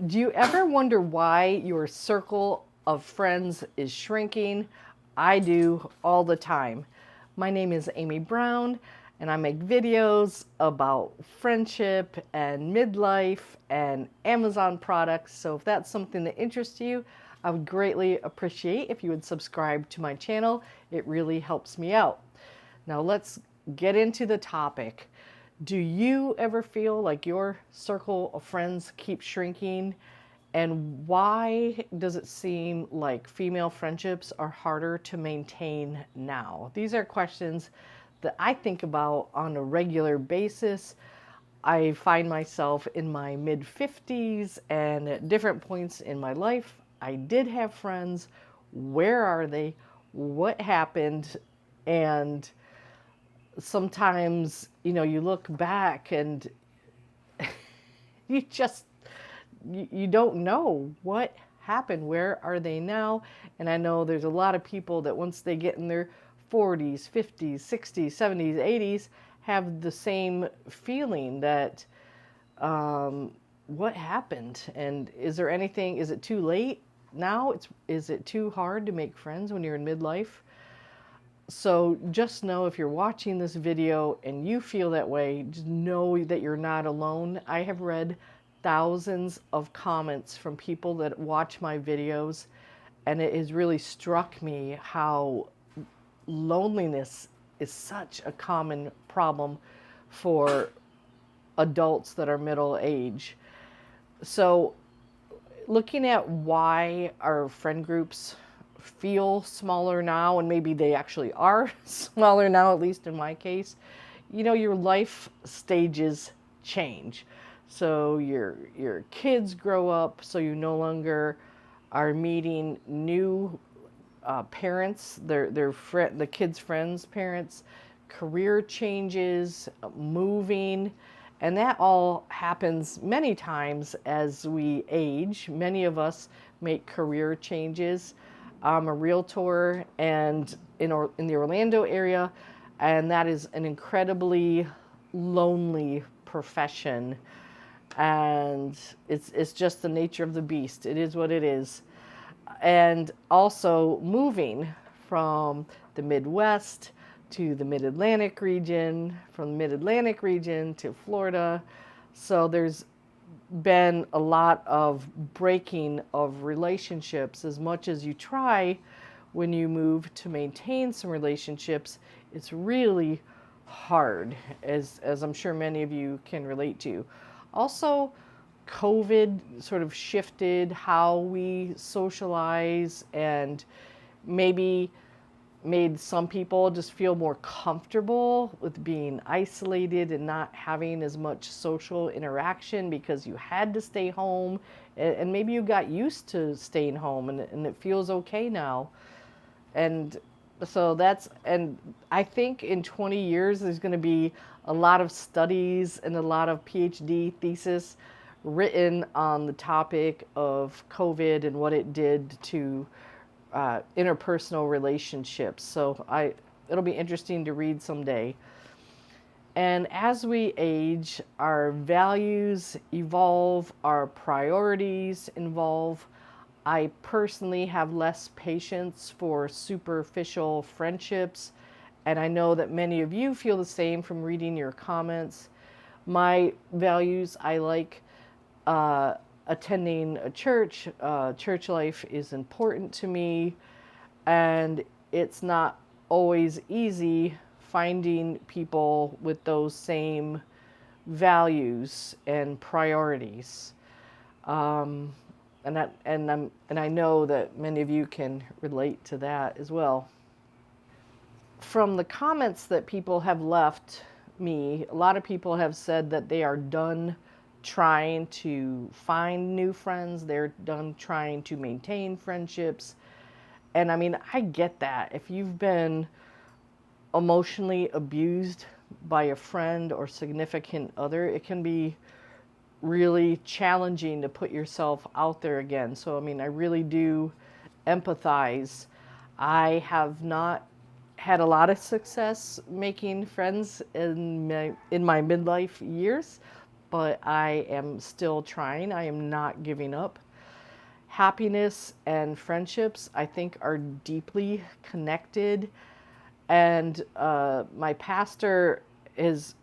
Do you ever wonder why your circle of friends is shrinking? I do all the time. My name is Amy Brown, and I make videos about friendship and midlife and Amazon products. So if that's something that interests you, I would greatly appreciate if you would subscribe to my channel. It really helps me out. Now let's get into the topic. Do you ever feel like your circle of friends keeps shrinking? And why does it seem like female friendships are harder to maintain now? These are questions that I think about on a regular basis. I find myself in my mid 50s, and at different points in my life, I did have friends. Where are they? What happened? And sometimes, you look back and you just you don't know what happened. Where are they now? And I know there's a lot of people that once they get in their 40s, 50s, 60s, 70s, 80s have the same feeling that what happened? And is there anything, is it too late now? Is it too hard to make friends when you're in midlife? So just know, if you're watching this video and you feel that way, just know that you're not alone. I have read thousands of comments from people that watch my videos, and it has really struck me how loneliness is such a common problem for adults that are middle age. So looking at why our friend groups feel smaller now, and maybe they actually are smaller now, at least in my case, your life stages change. So your kids grow up, so you no longer are meeting new parents, the kids' friends' parents, career changes, moving, and that all happens many times as we age. Many of us make career changes. I'm a realtor and in the Orlando area, and that is an incredibly lonely profession. And it's just the nature of the beast. It is what it is. And also moving from the Midwest to the Mid-Atlantic region, from the Mid-Atlantic region to Florida. So there's been a lot of breaking of relationships. As much as you try when you move to maintain some relationships, it's really hard, as I'm sure many of you can relate to. Also, COVID sort of shifted how we socialize and maybe made some people just feel more comfortable with being isolated and not having as much social interaction because you had to stay home, and maybe you got used to staying home, and it feels okay now. And so and I think in 20 years there's going to be a lot of studies and a lot of PhD thesis written on the topic of COVID and what it did to interpersonal relationships. So it'll be interesting to read someday. And as we age, our values evolve, our priorities evolve. I personally have less patience for superficial friendships, and I know that many of you feel the same from reading your comments. My values, I like attending a church. Church life is important to me, and it's not always easy finding people with those same values and priorities. And I know that many of you can relate to that as well. From the comments that people have left me, a lot of people have said that they are done trying to find new friends. They're done trying to maintain friendships. And I mean, I get that. If you've been emotionally abused by a friend or significant other, it can be really challenging to put yourself out there again. So, I mean, I really do empathize. I have not had a lot of success making friends in my midlife years, but I am still trying. I am not giving up. Happiness and friendships, I think, are deeply connected. And my pastor is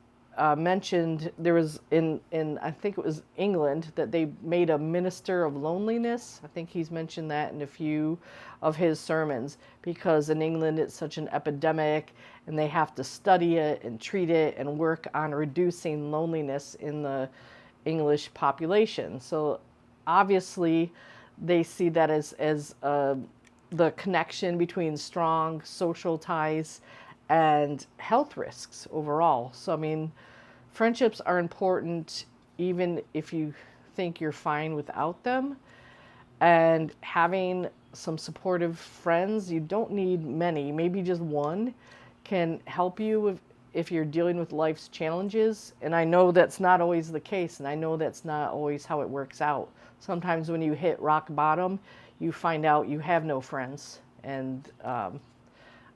mentioned there was in I think it was England that they made a minister of loneliness. I think he's mentioned that in a few of his sermons, because in England it's such an epidemic and they have to study it and treat it and work on reducing loneliness in the English population. So obviously they see that as the connection between strong social ties and health risks overall. So, I mean, friendships are important even if you think you're fine without them. And having some supportive friends, you don't need many, maybe just one, can help you if you're dealing with life's challenges. And I know that's not always the case, and I know that's not always how it works out. Sometimes when you hit rock bottom, you find out you have no friends. And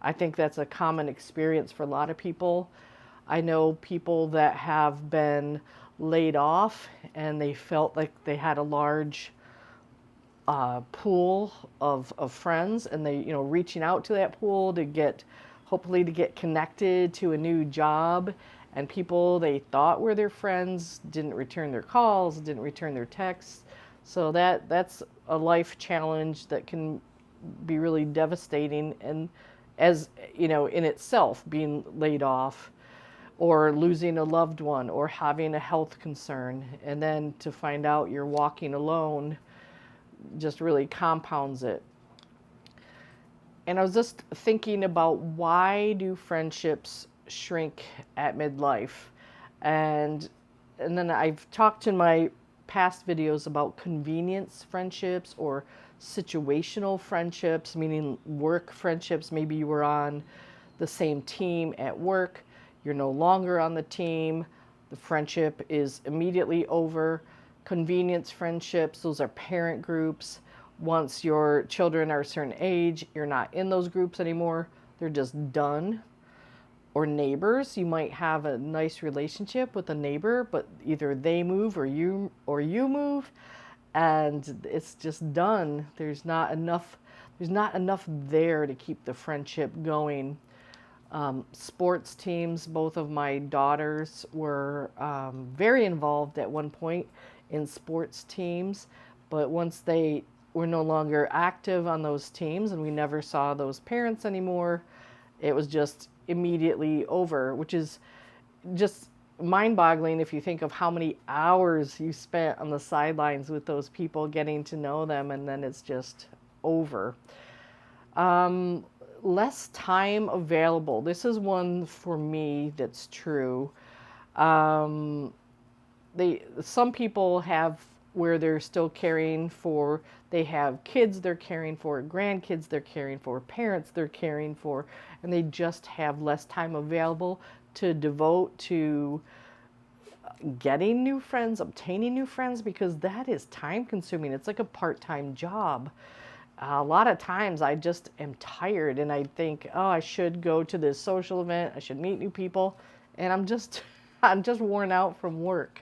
I think that's a common experience for a lot of people. I know people that have been laid off and they felt like they had a large pool of friends, and they, reaching out to that pool to hopefully to get connected to a new job, and people they thought were their friends didn't return their calls, didn't return their texts. So that's a life challenge that can be really devastating, and as in itself, being laid off or losing a loved one or having a health concern, and then to find out you're walking alone just really compounds it. And I was just thinking about, why do friendships shrink at midlife? And then I've talked in my past videos about convenience friendships or situational friendships, meaning work friendships. Maybe you were on the same team at work, you're no longer on the team, the friendship is immediately over. Convenience friendships, those are parent groups. Once your children are a certain age, you're not in those groups anymore, they're just done. Or neighbors, you might have a nice relationship with a neighbor, but either they move or you move, and it's just done. There's not enough there to keep the friendship going. Sports teams, both of my daughters were very involved at one point in sports teams, but once they were no longer active on those teams and we never saw those parents anymore, it was just immediately over, which is just mind-boggling if you think of how many hours you spent on the sidelines with those people, getting to know them, and then it's just over. Less time available. This is one for me that's true. Some people have where they're still caring for, they have kids they're caring for, grandkids they're caring for, parents they're caring for, and they just have less time available to devote to getting new friends, obtaining new friends, because that is time consuming. It's like a part-time job. A lot of times I just am tired and I think, oh, I should go to this social event, I should meet new people, and I'm just worn out from work.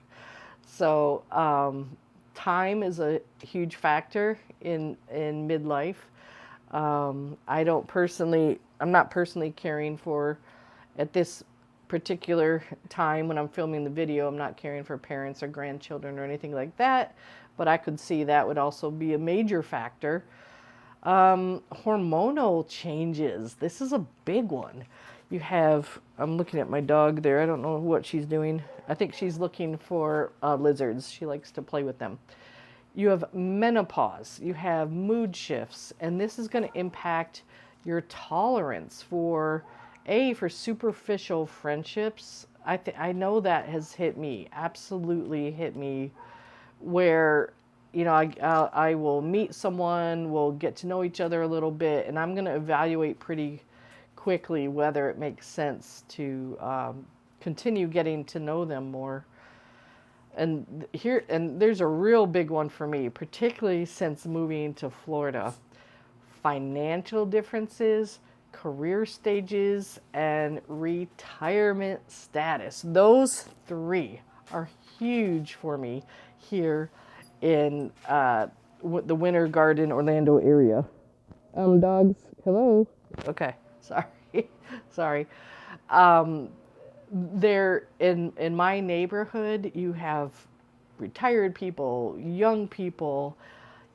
So time is a huge factor in midlife. I'm not personally caring for, at this particular time when I'm filming the video, I'm not caring for parents or grandchildren or anything like that, but I could see that would also be a major factor. Hormonal changes. This is a big one. I'm looking at my dog there. I don't know what she's doing. I think she's looking for lizards. She likes to play with them. You have menopause. You have mood shifts. And this is going to impact your tolerance for superficial friendships. I know that has hit me, absolutely hit me, where I will meet someone, we'll get to know each other a little bit, and I'm going to evaluate pretty quickly whether it makes sense to continue getting to know them more. And there's a real big one for me, particularly since moving to Florida. Financial differences, career stages, and retirement status. Those three are huge for me here in the Winter Garden, Orlando area. Dogs, hello. Okay, sorry, sorry. Um, there in my neighborhood, you have retired people, young people.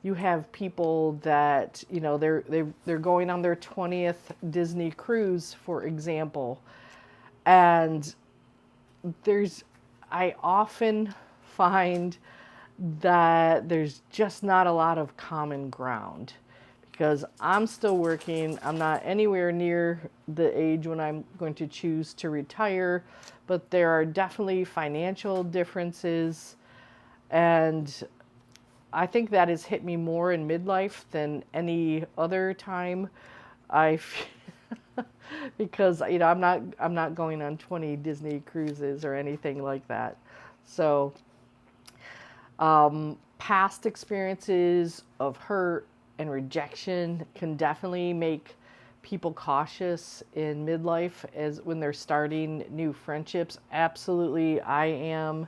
You have people that they're going on their 20th Disney cruise, for example, and there's I often find that there's just not a lot of common ground because I'm still working. I'm not anywhere near the age when I'm going to choose to retire, but there are definitely financial differences. And I think that has hit me more in midlife than any other time. I because I'm not going on 20 Disney cruises or anything like that. So past experiences of hurt and rejection can definitely make people cautious in midlife as when they're starting new friendships. Absolutely, I am.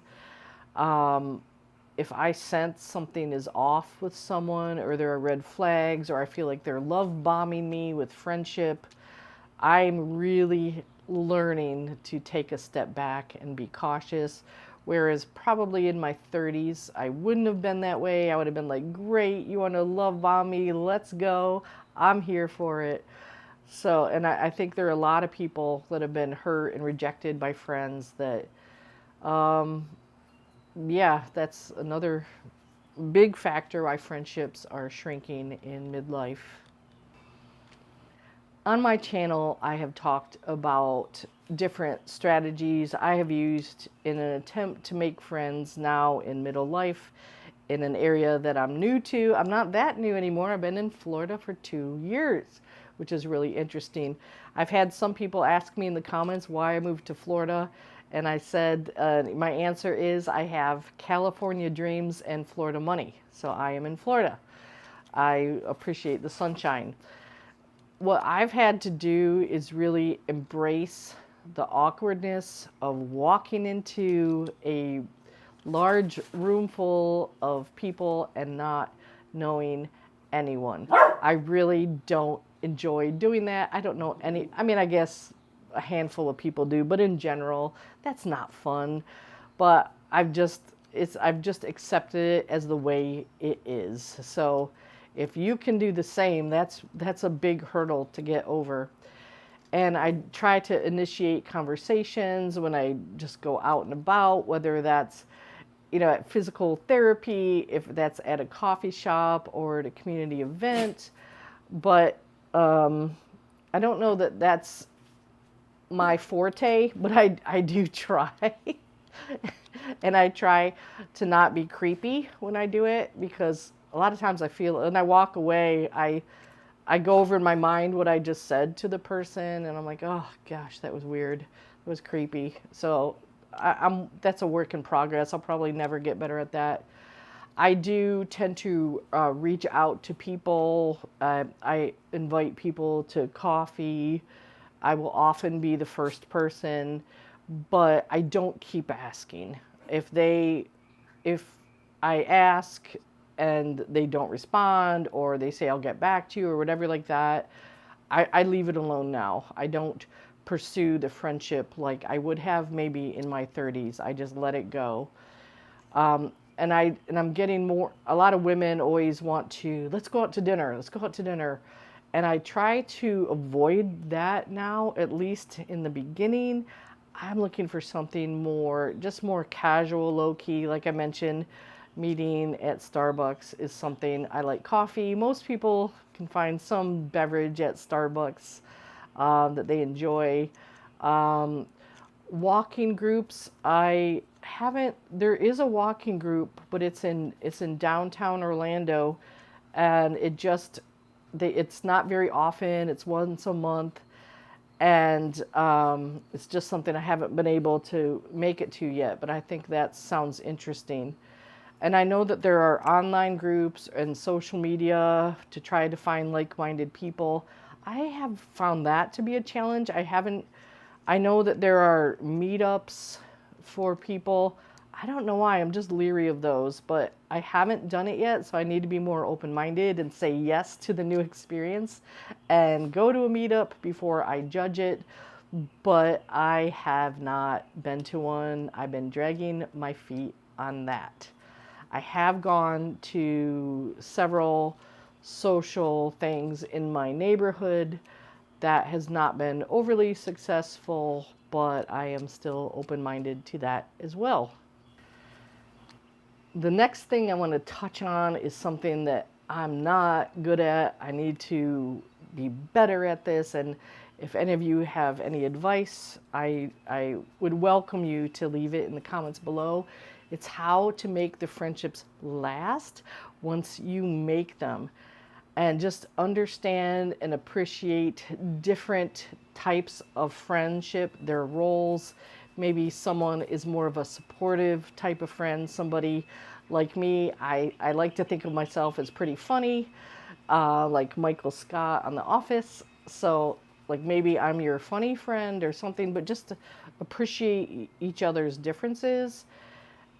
If I sense something is off with someone or there are red flags or I feel like they're love bombing me with friendship, I'm really learning to take a step back and be cautious. Whereas probably in my 30s, I wouldn't have been that way. I would have been like, great, you want to love bomb me? Let's go. I'm here for it. So, and I think there are a lot of people that have been hurt and rejected by friends that, yeah, that's another big factor why friendships are shrinking in midlife. On my channel, I have talked about different strategies I have used in an attempt to make friends now in middle life in an area that I'm new to. I'm not that new anymore. I've been in Florida for 2 years, which is really interesting. I've had some people ask me in the comments why I moved to Florida, and I said my answer is I have California dreams and Florida money, so I am in Florida. I appreciate the sunshine. What I've had to do is really embrace the awkwardness of walking into a large room full of people and not knowing anyone. I really don't enjoy doing that. I don't know I mean, I guess a handful of people do, but in general, that's not fun. But I've just accepted it as the way it is. So if you can do the same, that's a big hurdle to get over. And I try to initiate conversations when I just go out and about, whether that's at physical therapy, if that's at a coffee shop or at a community event. But I don't know that that's my forte, but I do try. And I try to not be creepy when I do it because a lot of times I feel, and I walk away, I go over in my mind what I just said to the person, and I'm like, oh gosh, that was weird. It was creepy. So that's a work in progress. I'll probably never get better at that. I do tend to reach out to people. I invite people to coffee. I will often be the first person, but I don't keep asking. If I ask and they don't respond or they say I'll get back to you or whatever like that, I leave it alone now. I don't pursue the friendship like I would have maybe in my 30s. I just let it go. And I'm getting more, a lot of women always want to, let's go out to dinner. Let's go out to dinner. And I try to avoid that now, at least in the beginning. I'm looking for something more, just more casual, low-key. Like I mentioned, meeting at Starbucks is something I like. Coffee. Most people can find some beverage at Starbucks that they enjoy. Walking groups, I haven't. There is a walking group, but it's in downtown Orlando, and it's not very often. It's once a month. And it's just something I haven't been able to make it to yet, but I think that sounds interesting. And I know that there are online groups and social media to try to find like-minded people. I have found that to be a challenge. I know that there are meetups for people. I don't know why, I'm just leery of those, but I haven't done it yet, so I need to be more open-minded and say yes to the new experience and go to a meetup before I judge it. But I have not been to one. I've been dragging my feet on that. I have gone to several social things in my neighborhood. That has not been overly successful, but I am still open-minded to that as well. The next thing I want to touch on is something that I'm not good at. I need to be better at this. And if any of you have any advice, I would welcome you to leave it in the comments below. It's how to make the friendships last once you make them. And just understand and appreciate different types of friendship, their roles. Maybe someone is more of a supportive type of friend. Somebody like me, I like to think of myself as pretty funny, like Michael Scott on The Office. So like maybe I'm your funny friend or something, but just to appreciate each other's differences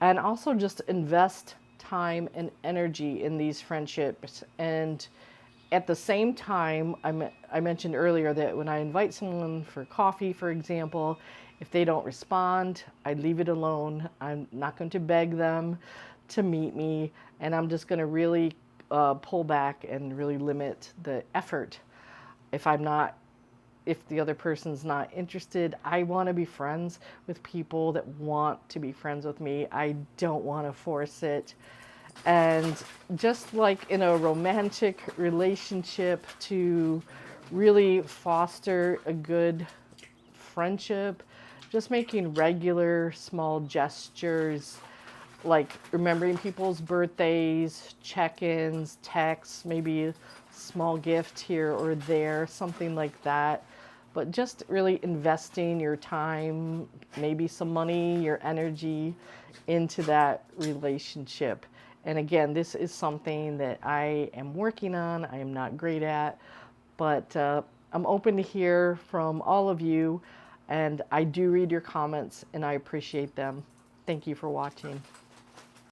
and also just invest time and energy in these friendships. And at the same time, I mentioned earlier that when I invite someone for coffee, for example, if they don't respond, I leave it alone. I'm not going to beg them to meet me, and I'm just going to really pull back and really limit the effort. If the other person's not interested, I want to be friends with people that want to be friends with me. I don't want to force it. And just like in a romantic relationship, to really foster a good friendship, just making regular small gestures, like remembering people's birthdays, check-ins, texts, maybe a small gift here or there, something like that. But just really investing your time, maybe some money, your energy into that relationship. And again, this is something that I am working on. I am not great at, but I'm open to hear from all of you. And I do read your comments and I appreciate them. Thank you for watching.